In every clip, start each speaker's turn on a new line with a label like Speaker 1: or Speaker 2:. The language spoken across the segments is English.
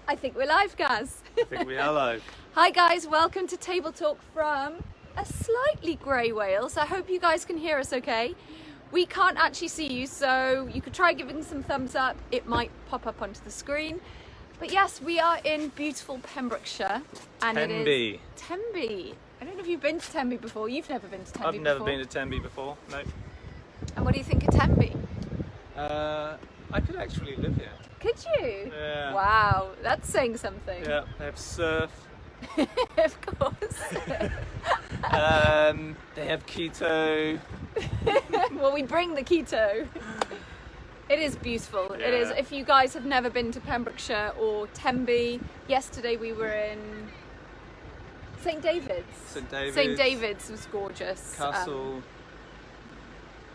Speaker 1: I think we're live, Gaz.
Speaker 2: I think we are live.
Speaker 1: Hi guys, welcome to Table Talk from a slightly grey Wales. I hope you guys can hear us okay. We can't actually see you, so you could try giving some thumbs up. It might pop up onto the screen. But yes, we are in beautiful Pembrokeshire. And
Speaker 2: Tenby.
Speaker 1: It is Tenby. I don't know if you've been to Tenby before. You've never been to Tenby before.
Speaker 2: I've never been to Tenby before, no.
Speaker 1: And what do you think of Tenby?
Speaker 2: I could actually live here.
Speaker 1: Could you?
Speaker 2: Yeah.
Speaker 1: Wow, that's saying something.
Speaker 2: Yeah, they have surf.
Speaker 1: Of course.
Speaker 2: They have keto.
Speaker 1: Well, we bring the keto. It is beautiful.
Speaker 2: Yeah.
Speaker 1: It is. If you guys have never been to Pembrokeshire or Tenby, yesterday we were in St David's.
Speaker 2: St David's.
Speaker 1: St David's was gorgeous.
Speaker 2: Castle.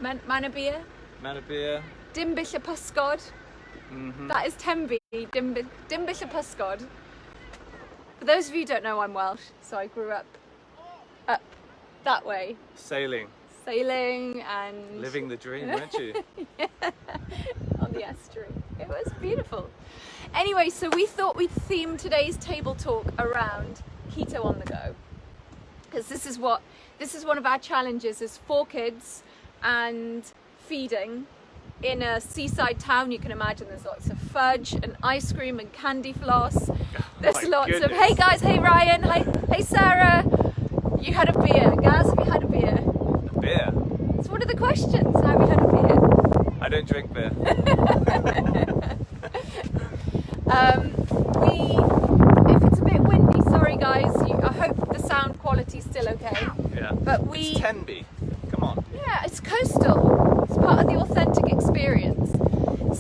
Speaker 1: Manabir.
Speaker 2: Manabir.
Speaker 1: Dimbish y Pysgod.
Speaker 2: Mm-hmm.
Speaker 1: That is Tenby. Dimbish y Pysgod. For those of you who don't know, I'm Welsh, so I grew up that way.
Speaker 2: Sailing.
Speaker 1: Sailing and...
Speaker 2: Living the dream, weren't you?
Speaker 1: Yeah, on the estuary. It was beautiful. Anyway, so we thought we'd theme today's table talk around keto on the go. Because this is one of our challenges, is 4 kids and feeding in a seaside town. You can imagine there's lots of fudge and ice cream and candy floss. There's lots of, hey guys, hey Ryan, hey Sarah. You had a beer. Gaz, have you had a beer?
Speaker 2: A beer?
Speaker 1: It's one of the questions. Have you had a beer?
Speaker 2: I don't drink beer.
Speaker 1: If it's a bit windy, sorry guys, I hope the sound quality's still okay.
Speaker 2: Yeah.
Speaker 1: But
Speaker 2: It's Tenby. Come on.
Speaker 1: Yeah, it's coastal. It's part of the authentic experience.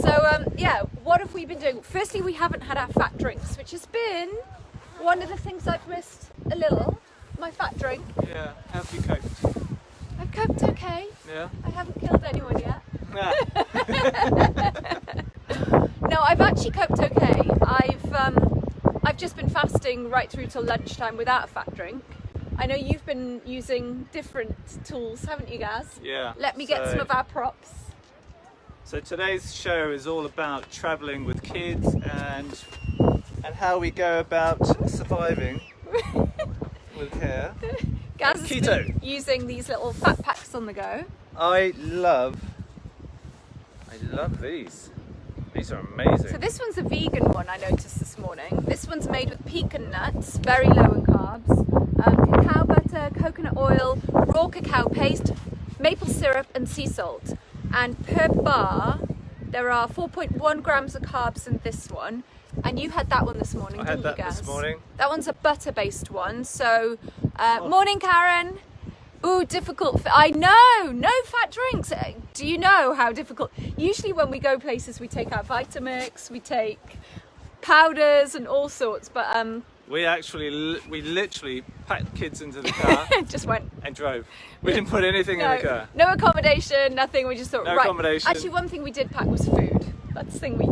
Speaker 1: So yeah, what have we been doing? Firstly, we haven't had our fat drinks, which has been one of the things I've missed a little. My fat drink.
Speaker 2: Yeah. How have you coped?
Speaker 1: I've coped okay.
Speaker 2: Yeah.
Speaker 1: I haven't killed anyone yet.
Speaker 2: Ah.
Speaker 1: No, I've actually coped okay. I've just been fasting right through till lunchtime without a fat drink. I know you've been using different tools, haven't you, Gaz?
Speaker 2: Yeah.
Speaker 1: Let me get some of our props.
Speaker 2: So today's show is all about travelling with kids and how we go about surviving with hair.
Speaker 1: Gaz has
Speaker 2: Keto.
Speaker 1: been using these little fat packs on the go.
Speaker 2: I love these. These are amazing.
Speaker 1: So this one's a vegan one I noticed this morning. This one's made with pecan nuts, very low in carbs, cacao butter, coconut oil, raw cacao paste, maple syrup and sea salt. And per bar, there are 4.1 grams of carbs in this one. And you had that one this morning,
Speaker 2: I
Speaker 1: didn't
Speaker 2: had that
Speaker 1: you, Gaz?
Speaker 2: this morning.
Speaker 1: That one's a butter-based one. So, morning, Karen. Ooh, difficult. I know, no fat drinks. Do you know how difficult? Usually when we go places, we take our Vitamix, we take powders and all sorts. But
Speaker 2: we literally packed the kids into the car.
Speaker 1: just went
Speaker 2: and drove. We didn't put anything in the car.
Speaker 1: No accommodation, nothing. We just thought,
Speaker 2: No
Speaker 1: right.
Speaker 2: accommodation.
Speaker 1: Actually, one thing we did pack was food. That's the thing we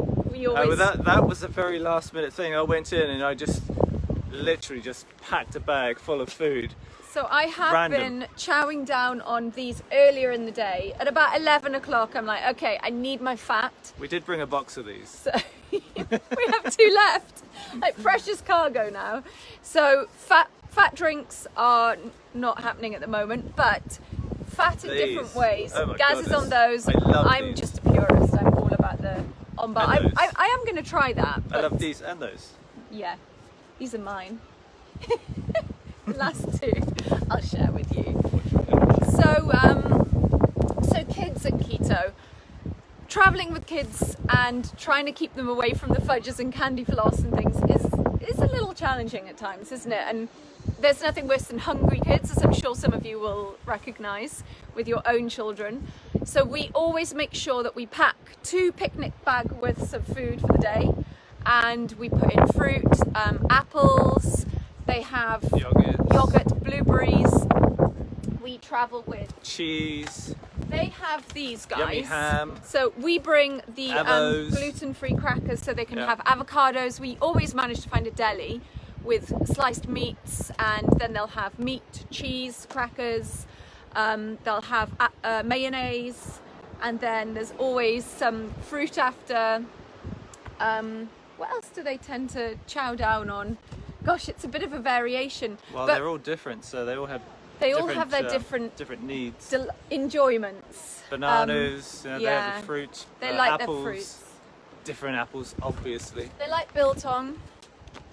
Speaker 1: always.
Speaker 2: That was a very last minute thing. I went in and I just literally just packed a bag full of food.
Speaker 1: So I have been chowing down on these earlier in the day. At about 11 o'clock, I'm like, okay, I need my fat.
Speaker 2: We did bring a box of these.
Speaker 1: So we have 2 left, like precious cargo now. So fat drinks are not happening at the moment, but fat in different ways.
Speaker 2: Oh my
Speaker 1: Gaz is on those. I'm
Speaker 2: these.
Speaker 1: just a purist. I'm all about the on-bar.
Speaker 2: And those.
Speaker 1: I am going to try that.
Speaker 2: I love these and those.
Speaker 1: Yeah, these are mine. The last 2 I'll share with you. So kids and keto. Travelling with kids and trying to keep them away from the fudges and candy floss and things is a little challenging at times, isn't it? And there's nothing worse than hungry kids, as I'm sure some of you will recognise with your own children. So we always make sure that we pack 2 picnic bag worths of food for the day, and we put in fruit, apples. They have yogurt, blueberries. We travel with
Speaker 2: cheese.
Speaker 1: They have these guys.
Speaker 2: Yummy ham.
Speaker 1: So we bring the
Speaker 2: Avos.
Speaker 1: gluten-free crackers so they can have avocados. We always manage to find a deli with sliced meats, and then they'll have meat, cheese, crackers. They'll have mayonnaise, and then there's always some fruit after. What else do they tend to chow down on? Gosh, it's a bit of a variation.
Speaker 2: Well,
Speaker 1: but
Speaker 2: they're all different, so they all have
Speaker 1: their
Speaker 2: different needs.
Speaker 1: Enjoyments.
Speaker 2: Bananas, they have the fruit.
Speaker 1: They like
Speaker 2: apples,
Speaker 1: their fruits.
Speaker 2: Different apples, obviously.
Speaker 1: They like biltong.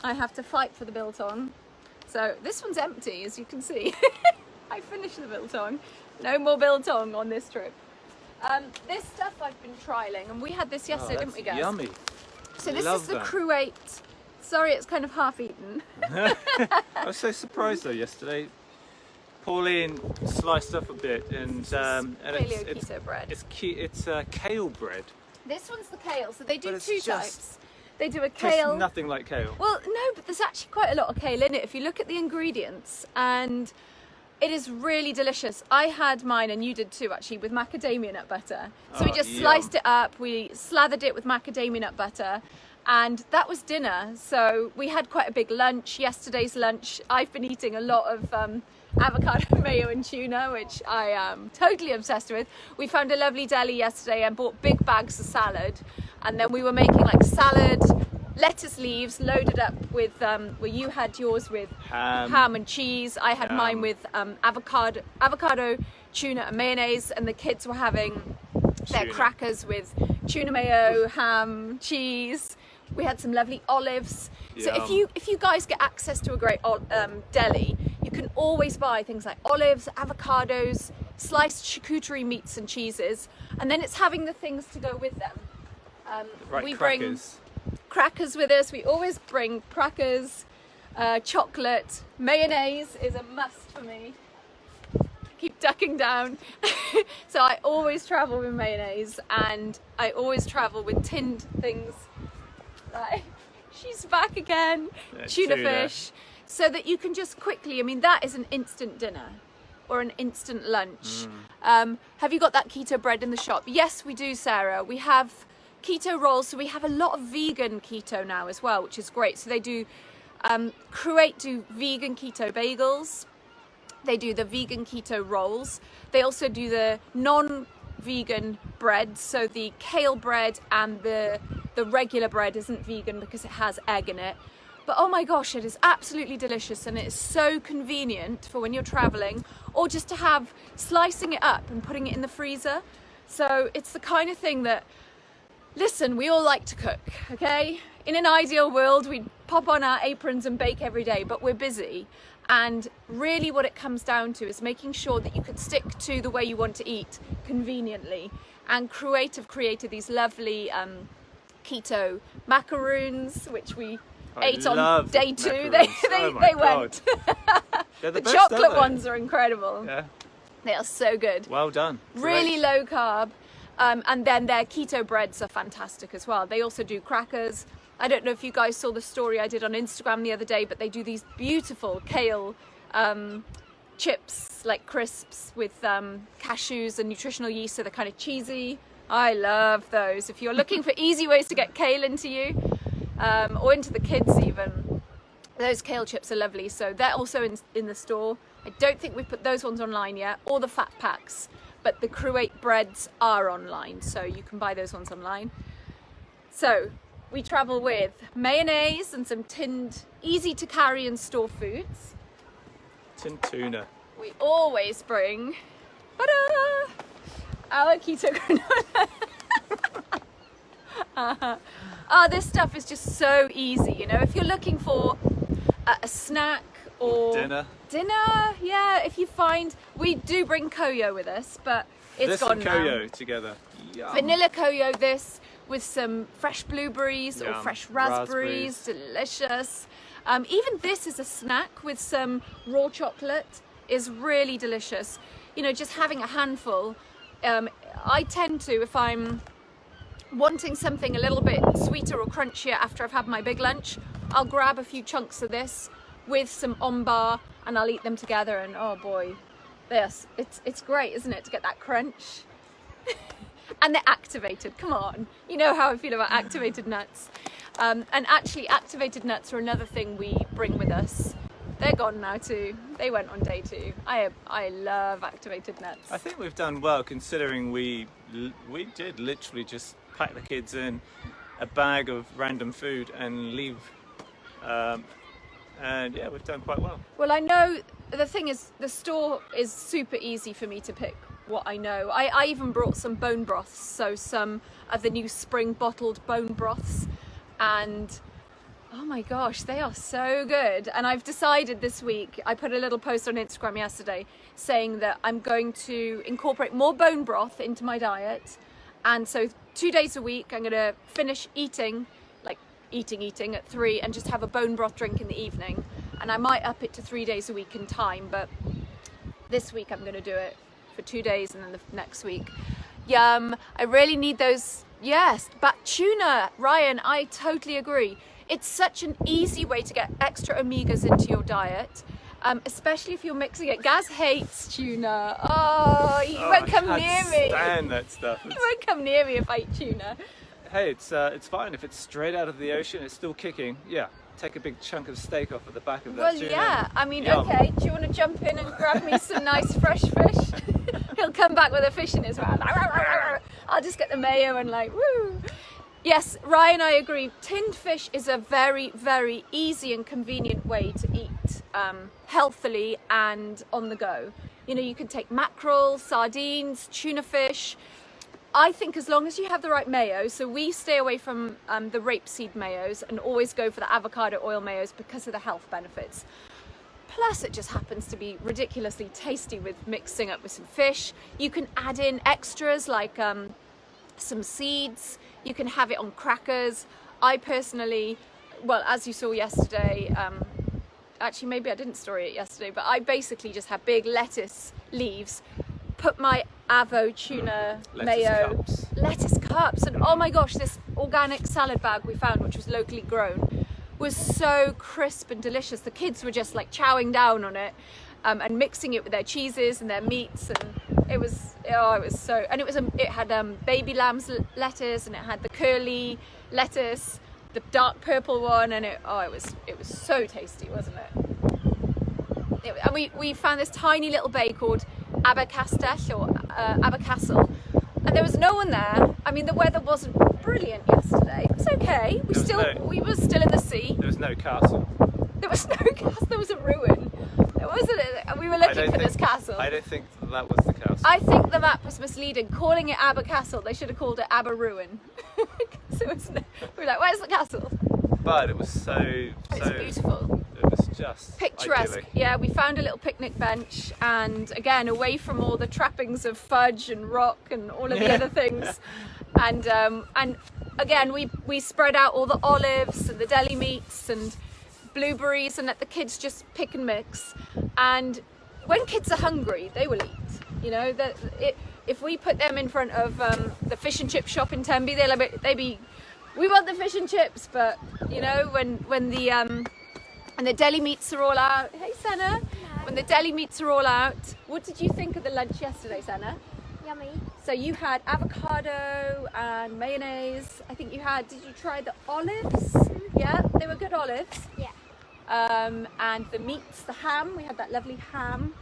Speaker 1: I have to fight for the biltong. So this one's empty, as you can see. I finished the biltong. No more biltong on this trip. This stuff I've been trialing, and we had this yesterday, didn't we, guys?
Speaker 2: Yummy.
Speaker 1: So this
Speaker 2: Love
Speaker 1: is the
Speaker 2: that.
Speaker 1: Cruate. Sorry, it's kind of half eaten.
Speaker 2: I was so surprised though yesterday. Pauline sliced up a bit, and
Speaker 1: Paleo keto bread.
Speaker 2: It's kale bread.
Speaker 1: This one's the kale. So they do
Speaker 2: But it's
Speaker 1: two
Speaker 2: just-
Speaker 1: types. They do a
Speaker 2: Tastes
Speaker 1: kale.
Speaker 2: nothing like kale.
Speaker 1: Well, no, but there's actually quite a lot of kale in it if you look at the ingredients, and it is really delicious. I had mine, and you did too, actually, with macadamia nut butter. So we just sliced it up, we slathered it with macadamia nut butter, and that was dinner. So we had quite a big lunch. Yesterday's lunch, I've been eating a lot of avocado mayo and tuna, which I am totally obsessed with. We found a lovely deli yesterday and bought big bags of salad, and then we were making like salad, lettuce leaves loaded up with well, you had yours with ham and cheese. I had mine with avocado, tuna and mayonnaise, and the kids were having their crackers with tuna mayo, ham, cheese. We had some lovely olives. So if you guys get access to a great deli, you can always buy things like olives, avocados, sliced charcuterie meats and cheeses, and then it's having the things to go with them. We bring crackers with us. We always bring crackers, chocolate, mayonnaise is a must for me. Keep ducking down. So I always travel with mayonnaise, and I always travel with tinned things. Like, she's back again. Tuna fish. So that you can just quickly, I mean, that is an instant dinner or an instant lunch. Have you got that keto bread in the shop? Yes, we do, Sarah. We have keto rolls, so we have a lot of vegan keto now as well, which is great. So they do, Cruate do vegan keto bagels. They do the vegan keto rolls. They also do the non-vegan bread, so the kale bread and the regular bread isn't vegan because it has egg in it. But oh my gosh, it is absolutely delicious, and it is so convenient for when you're traveling, or just to have slicing it up and putting it in the freezer. So it's the kind of thing that, listen, we all like to cook, okay? In an ideal world, we'd pop on our aprons and bake every day, but we're busy. And really what it comes down to is making sure that you can stick to the way you want to eat conveniently. And Cruate have created these lovely keto macaroons, which we ate on day 2. They went.
Speaker 2: The best,
Speaker 1: chocolate ones are incredible.
Speaker 2: Yeah.
Speaker 1: They are so good.
Speaker 2: Well done.
Speaker 1: Really low carb. And then their keto breads are fantastic as well. They also do crackers. I don't know if you guys saw the story I did on Instagram the other day, but they do these beautiful kale chips, like crisps with cashews and nutritional yeast, so they're kind of cheesy. I love those. If you're looking for easy ways to get kale into you, or into the kids even, those kale chips are lovely. So they're also in the store. I don't think we've put those ones online yet, or the fat packs, but the Cruate breads are online, so you can buy those ones online. So we travel with mayonnaise and some tinned, easy to carry and store foods.
Speaker 2: Tinned tuna.
Speaker 1: We always bring, ta-da, our keto granola. This stuff is just so easy, you know. If you're looking for a snack or
Speaker 2: dinner,
Speaker 1: yeah. If you find, we do bring Koyo with us, but it's gone now.
Speaker 2: Koyo together. Yum.
Speaker 1: Vanilla Koyo, this with some fresh blueberries or fresh raspberries. Delicious. Even this is a snack with some raw chocolate, is really delicious. You know, just having a handful. I tend to, if I'm wanting something a little bit sweeter or crunchier after I've had my big lunch, I'll grab a few chunks of this with some on-bar and I'll eat them together, and oh boy, it's great, isn't it, to get that crunch? And they're activated, come on, you know how I feel about activated nuts. And actually activated nuts are another thing we bring with us. They're gone now too. They went on day 2. I love activated nuts.
Speaker 2: I think we've done well, considering we did literally just pack the kids in, a bag of random food and leave. And yeah, we've done quite well.
Speaker 1: Well, I know the thing is, the store is super easy for me to pick what I know. I even brought some bone broths, so some of the new spring bottled bone broths, and oh my gosh, they are so good. And I've decided this week, I put a little post on Instagram yesterday saying that I'm going to incorporate more bone broth into my diet. And so 2 days a week, I'm going to finish eating, like eating at 3, and just have a bone broth drink in the evening. And I might up it to 3 days a week in time, but this week I'm going to do it for 2 days, and then the next week. Yum, I really need those. Yes, but tuna, Ryan, I totally agree. It's such an easy way to get extra omegas into your diet, especially if you're mixing it. Gaz hates tuna. Oh, he won't come near me.
Speaker 2: I can't stand that stuff.
Speaker 1: He won't come near me if I eat tuna.
Speaker 2: Hey, it's fine. If it's straight out of the ocean, it's still kicking. Yeah, take a big chunk of steak off at the back of that tuna.
Speaker 1: Well, yeah, I mean,
Speaker 2: Yum.
Speaker 1: okay, do you want to jump in and grab me some nice fresh fish? He'll come back with a fish in his mouth. I'll just get the mayo and like, woo. Yes, Ryan, I agree. Tinned fish is a very, very easy and convenient way to eat healthily and on the go. You know, you can take mackerel, sardines, tuna fish. I think as long as you have the right mayo, so we stay away from the rapeseed mayos and always go for the avocado oil mayos because of the health benefits. Plus, it just happens to be ridiculously tasty with mixing up with some fish. You can add in extras like some seeds. You can have it on crackers. I personally, well, as you saw yesterday, actually maybe I didn't story it yesterday, but I basically just had big lettuce leaves, put my avo tuna mayo, lettuce cups, and oh my gosh, this organic salad bag we found, which was locally grown, was so crisp and delicious. The kids were just like chowing down on it and mixing it with their cheeses and their meats, and it was so, and it had baby lamb's lettuce, and it had the curly lettuce, the dark purple one, and it was so tasty, wasn't it? And we found this tiny little bay called Abercastle, and there was no one there. I mean, the weather wasn't brilliant yesterday. It was okay. We were still in the sea.
Speaker 2: There was no castle.
Speaker 1: There was no castle. There was a ruin. There wasn't it. We were looking for this castle.
Speaker 2: I don't think that was the castle.
Speaker 1: I think the map was misleading. Calling it Abercastle, they should have called it Ruin. So we were like, "Where's the castle?"
Speaker 2: But it was so
Speaker 1: beautiful.
Speaker 2: It was just
Speaker 1: Picturesque.
Speaker 2: idyllic.
Speaker 1: Yeah, we found a little picnic bench, and again, away from all the trappings of fudge and rock and all of the other things. And again, we spread out all the olives and the deli meats and blueberries and let the kids just pick and mix. And when kids are hungry, they will eat. You know, if we put them in front of the fish and chip shop in Tenby, they'd be, we want the fish and chips. But you know, when the deli meats are all out. Hey, Senna. When the deli meats are all out, what did you think of the lunch yesterday, Senna?
Speaker 3: Yummy.
Speaker 1: So you had avocado and mayonnaise. I think did you try the olives? Yeah, they were good olives.
Speaker 3: Yeah.
Speaker 1: And the meats, the ham, we had that lovely ham.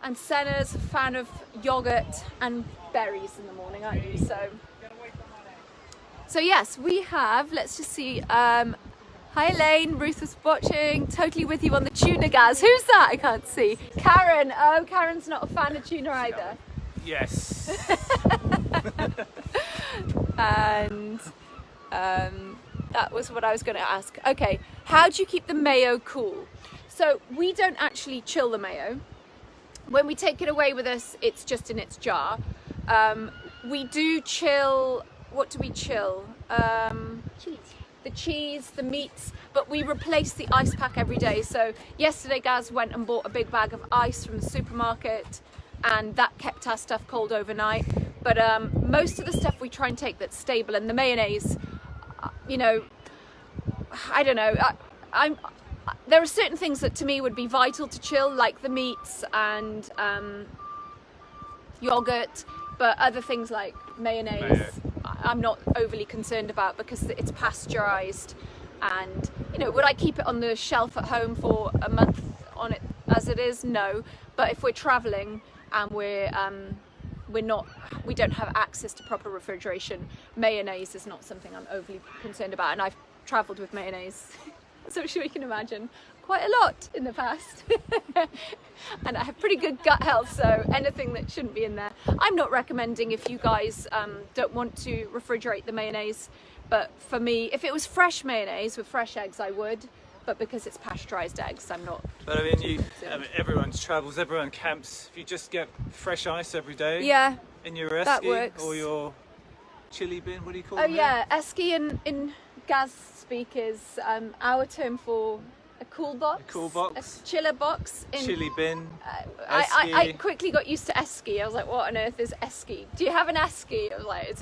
Speaker 1: And Senna's a fan of yogurt and berries in the morning, aren't you? So yes, we have, let's just see, hi Elaine, Ruth was watching, totally with you on the tuna, Gaz. Who's that? I can't see. Karen. Oh, Karen's not a fan of tuna either.
Speaker 2: Yes.
Speaker 1: And that was what I was going to ask. Okay, how do you keep the mayo cool? So we don't actually chill the mayo. When we take it away with us, it's just in its jar. We do chill, what do we chill?
Speaker 3: Cheese.
Speaker 1: The cheese, the meats, but we replace the ice pack every day. So yesterday Gaz went and bought a big bag of ice from the supermarket, and that kept our stuff cold overnight. But most of the stuff we try and take that's stable, and the mayonnaise, you know, I don't know, there are certain things that to me would be vital to chill, like the meats and yogurt, but other things like mayonnaise, I'm not overly concerned about because it's pasteurized. And you know, would I keep it on the shelf at home for a month on it as it is? No. But if we're traveling and we're we don't have access to proper refrigeration. Mayonnaise is not something I'm overly concerned about, and I've travelled with mayonnaise, so I'm sure you can imagine, quite a lot in the past. And I have pretty good gut health, so anything that shouldn't be in there. I'm not recommending if you guys don't want to refrigerate the mayonnaise, but for me, if it was fresh mayonnaise with fresh eggs, I would. But because it's pasteurized eggs, I'm not.
Speaker 2: But I mean, everyone travels, everyone camps. If you just get fresh ice every day,
Speaker 1: Yeah,
Speaker 2: in your
Speaker 1: that
Speaker 2: esky
Speaker 1: works.
Speaker 2: or your chili bin, what do you call
Speaker 1: oh
Speaker 2: it?
Speaker 1: yeah, esky in Gaz speak is our term for a cool box.
Speaker 2: A cool box.
Speaker 1: A chiller box.
Speaker 2: Chili bin.
Speaker 1: I quickly got used to esky. I was like, what on earth is esky? Do you have an esky? I was like, is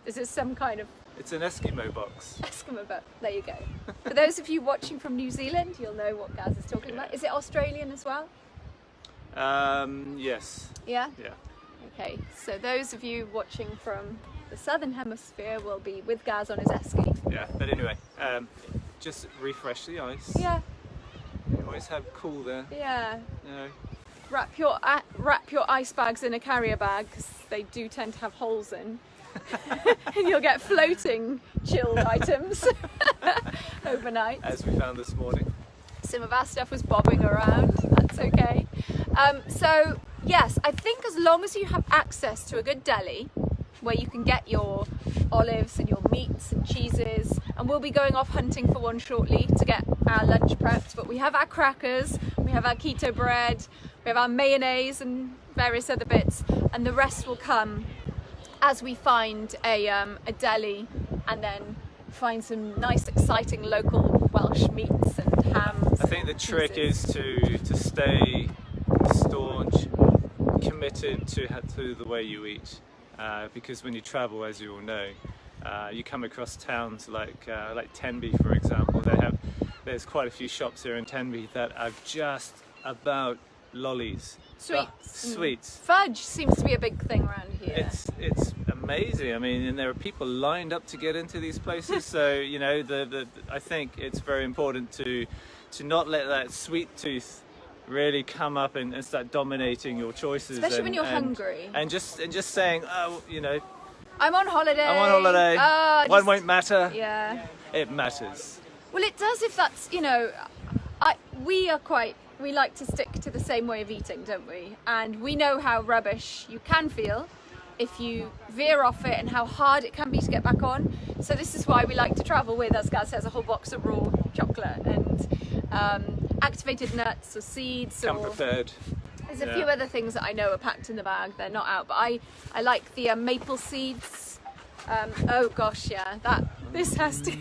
Speaker 1: this some kind of
Speaker 2: It's an Eskimo box.
Speaker 1: Eskimo box? There you go. For those of you watching from New Zealand, you'll know what Gaz is talking about. Is it Australian as well?
Speaker 2: Yes.
Speaker 1: Yeah?
Speaker 2: Yeah.
Speaker 1: Okay, so those of you watching from the southern hemisphere will be with Gaz on his esky.
Speaker 2: Yeah. But anyway, just refresh the ice.
Speaker 1: Yeah,
Speaker 2: You always have cool there.
Speaker 1: yeah.
Speaker 2: You know.
Speaker 1: Wrap your ice bags in a carrier bag, because they do tend to have holes in. And you'll get floating chilled items overnight.
Speaker 2: As we found this morning.
Speaker 1: Some of our stuff was bobbing around. That's okay. So yes, I think as long as you have access to a good deli where you can get your olives and your meats and cheeses, and we'll be going off hunting for one shortly to get our lunch prepped, but we have our crackers, we have our keto bread, we have our mayonnaise and various other bits, and the rest will come as we find a deli and then find some nice exciting local Welsh meats and hams.
Speaker 2: I think the trick is to stay staunch, committed to the way you eat, because when you travel, as you all know, you come across towns like Tenby, for example. There's quite a few shops here in Tenby that are just about lollies. Sweets.
Speaker 1: Fudge seems to be a big thing around here.
Speaker 2: It's amazing. I mean, and there are people lined up to get into these places. So you know, I think it's very important to not let that sweet tooth really come up and start dominating your choices.
Speaker 1: Especially when you're hungry.
Speaker 2: And just saying, oh, you know,
Speaker 1: I'm on holiday.
Speaker 2: I'm on holiday. One won't matter.
Speaker 1: Yeah.
Speaker 2: It matters.
Speaker 1: Well, it does if that's, you know, we like to stick to the same way of eating, don't we? And we know how rubbish you can feel if you veer off it and how hard it can be to get back on. So this is why we like to travel with, as Gaz says, a whole box of raw chocolate and activated nuts or seeds.
Speaker 2: Come prepared.
Speaker 1: There's a few other things that I know are packed in the bag. They're not out, but I like the maple seeds. Oh gosh, yeah, this has to...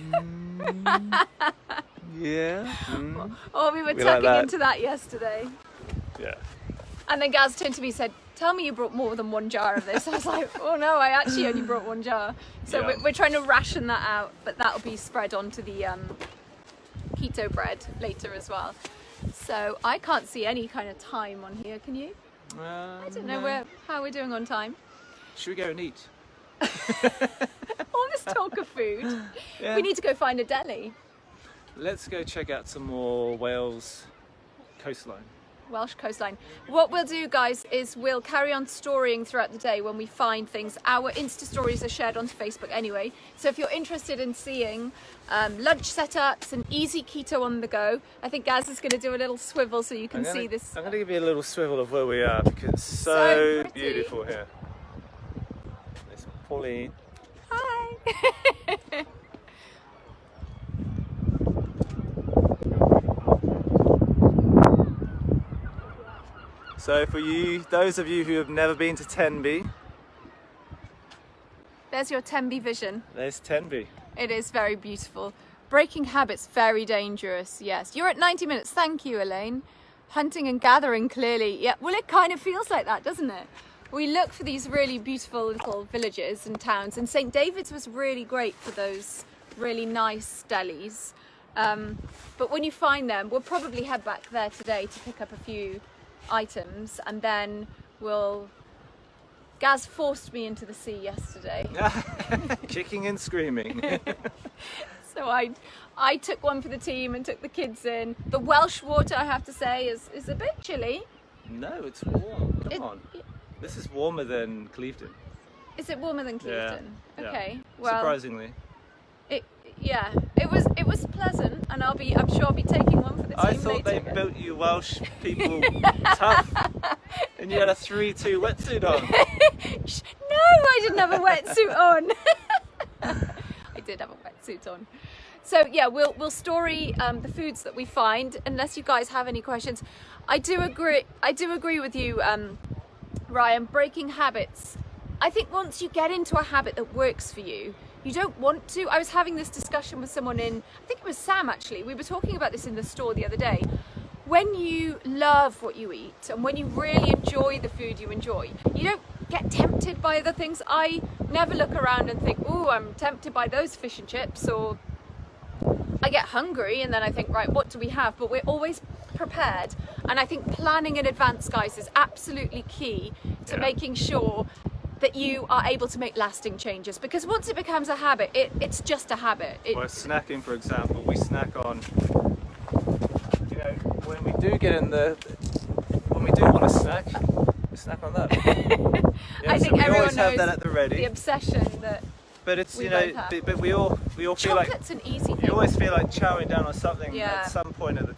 Speaker 2: Yeah.
Speaker 1: Oh, we were
Speaker 2: We like
Speaker 1: tucking
Speaker 2: that.
Speaker 1: into that yesterday.
Speaker 2: Yeah.
Speaker 1: And then Gaz turned to me and said, tell me you brought more than one jar of this. I was like, oh no, I actually only brought one jar. So
Speaker 2: Yeah.
Speaker 1: we're trying to ration that out, but that'll be spread onto the keto bread later as well. So I can't see any kind of time on here, can you? I don't know how we're doing on time.
Speaker 2: Should we go and eat?
Speaker 1: All this talk of food.
Speaker 2: Yeah.
Speaker 1: We need to go find a deli.
Speaker 2: Let's go check out some more Wales coastline.
Speaker 1: Welsh coastline. What we'll do, guys, is we'll carry on storying throughout the day when we find things. Our Insta stories are shared onto Facebook anyway, so if you're interested in seeing lunch setups and easy keto on the go, I think Gaz is going to do a little swivel so you can see this.
Speaker 2: I'm going to give you a little swivel of where we are because it's so
Speaker 1: pretty.
Speaker 2: beautiful here. There's Pauline.
Speaker 1: Hi.
Speaker 2: So for those of you who have never been to Tenby,
Speaker 1: There's your Tenby vision.
Speaker 2: there's Tenby.
Speaker 1: It is very beautiful. Breaking habits, very dangerous. Yes. You're at 90 minutes. Thank you, Elaine. Hunting and gathering, clearly. Yeah. Well, it kind of feels like that, doesn't it? We look for these really beautiful little villages and towns, and St. David's was really great for those really nice delis. But when you find them, we'll probably head back there today to pick up a few items, and then Gaz forced me into the sea yesterday.
Speaker 2: Kicking and screaming.
Speaker 1: So I took one for the team and took the kids in. The Welsh water, I have to say, is a bit chilly.
Speaker 2: No, it's warm. Come on. This is warmer than Clevedon.
Speaker 1: Is it warmer than Clevedon?
Speaker 2: Yeah.
Speaker 1: Okay.
Speaker 2: Yeah.
Speaker 1: Well,
Speaker 2: Surprisingly.
Speaker 1: It was pleasant, and I'm sure I'll be taking one for the team
Speaker 2: I thought
Speaker 1: later.
Speaker 2: they built you Welsh people tough, and you had a 3-2 wetsuit on.
Speaker 1: No, I didn't have a wetsuit on. I did have a wetsuit on. So yeah, we'll story the foods that we find, unless you guys have any questions. I do agree with you, Ryan. Breaking habits. I think once you get into a habit that works for you, you don't want to. I was having this discussion with someone I think it was Sam actually. We were talking about this in the store the other day. When you love what you eat and when you really enjoy the food you enjoy, you don't get tempted by other things. I never look around and think, oh, I'm tempted by those fish and chips, or I get hungry and then I think, right, what do we have? But we're always prepared. And I think planning in advance, guys, is absolutely key to making sure that you are able to make lasting changes, because once it becomes a habit, it's just a habit.
Speaker 2: Well, snacking, for example, we snack on, when we do get in when we do want to snack, we snack on that.
Speaker 1: I think
Speaker 2: so we
Speaker 1: everyone
Speaker 2: always have
Speaker 1: knows
Speaker 2: that at the ready.
Speaker 1: the obsession that
Speaker 2: But it's,
Speaker 1: we both have.
Speaker 2: but we all feel like,
Speaker 1: chocolate's an easy thing.
Speaker 2: you always feel like chowing down on something
Speaker 1: Yeah.
Speaker 2: at some point of the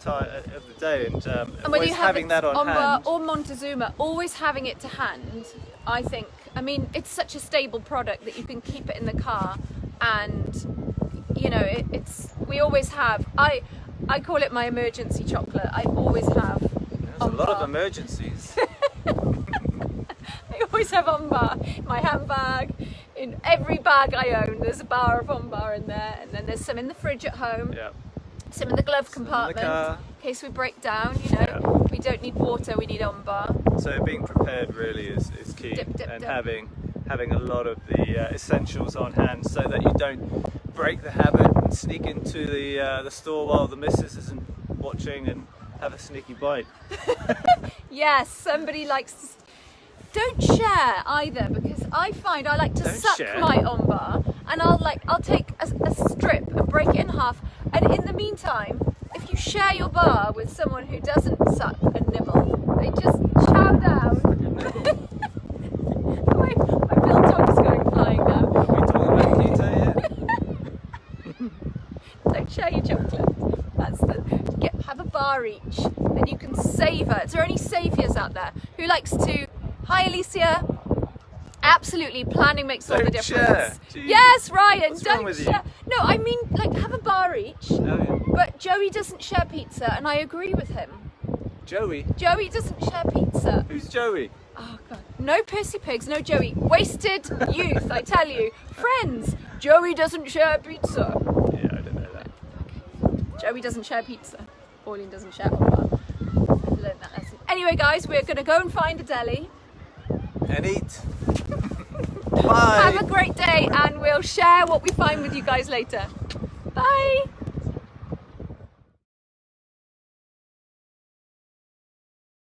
Speaker 2: day, and
Speaker 1: And whether
Speaker 2: always
Speaker 1: you have
Speaker 2: having
Speaker 1: it
Speaker 2: that on hand.
Speaker 1: or Montezuma, always having it to hand, I think. I mean, it's such a stable product that you can keep it in the car, and we always have. I call it my emergency chocolate. I always have.
Speaker 2: There's a lot of emergencies.
Speaker 1: I always have on-bar in my handbag. In every bag I own, there's a bar of on-bar in there, and then there's some in the fridge at home.
Speaker 2: Yeah.
Speaker 1: Some in the glove
Speaker 2: Some in the
Speaker 1: compartment,
Speaker 2: car.
Speaker 1: in case we break down.
Speaker 2: Yeah.
Speaker 1: We don't need water, we need on-bar.
Speaker 2: So being prepared really is key,
Speaker 1: Dip, dip,
Speaker 2: and
Speaker 1: dip.
Speaker 2: having a lot of the essentials on hand, so that you don't break the habit and sneak into the store while the missus isn't watching and have a sneaky bite.
Speaker 1: Yes, somebody likes to. Don't share either, because I find I like to
Speaker 2: Don't
Speaker 1: suck
Speaker 2: share.
Speaker 1: my on-bar, and I'll take a strip and break it in half. And in the meantime, if you share your bar with someone who doesn't suck and nibble, they just chow down. my biltong's going flying now.
Speaker 2: Are we talking about keto here?
Speaker 1: Don't share your chocolate. That's have a bar each, then you can savour. Is there any saviours out there who likes to? Hi, Alicia. Absolutely, planning makes all the
Speaker 2: Don't
Speaker 1: difference.
Speaker 2: share. Jeez.
Speaker 1: Yes, Ryan.
Speaker 2: What's
Speaker 1: don't
Speaker 2: wrong with you?
Speaker 1: share. No, I mean have a bar each.
Speaker 2: Oh, yeah.
Speaker 1: But Joey doesn't share pizza, and I agree with him.
Speaker 2: Joey?
Speaker 1: Joey doesn't share pizza.
Speaker 2: Who's Joey?
Speaker 1: Oh God. No Percy Pigs, no Joey. Wasted youth, I tell you. Friends, Joey doesn't share pizza.
Speaker 2: Yeah, I didn't know that.
Speaker 1: Joey doesn't share pizza. Pauline doesn't share on-bar. I've learned that lesson. Anyway, guys, we're going to go and find a deli.
Speaker 2: And eat. Bye.
Speaker 1: Have a great day, and we'll share what we find with you guys later. Bye.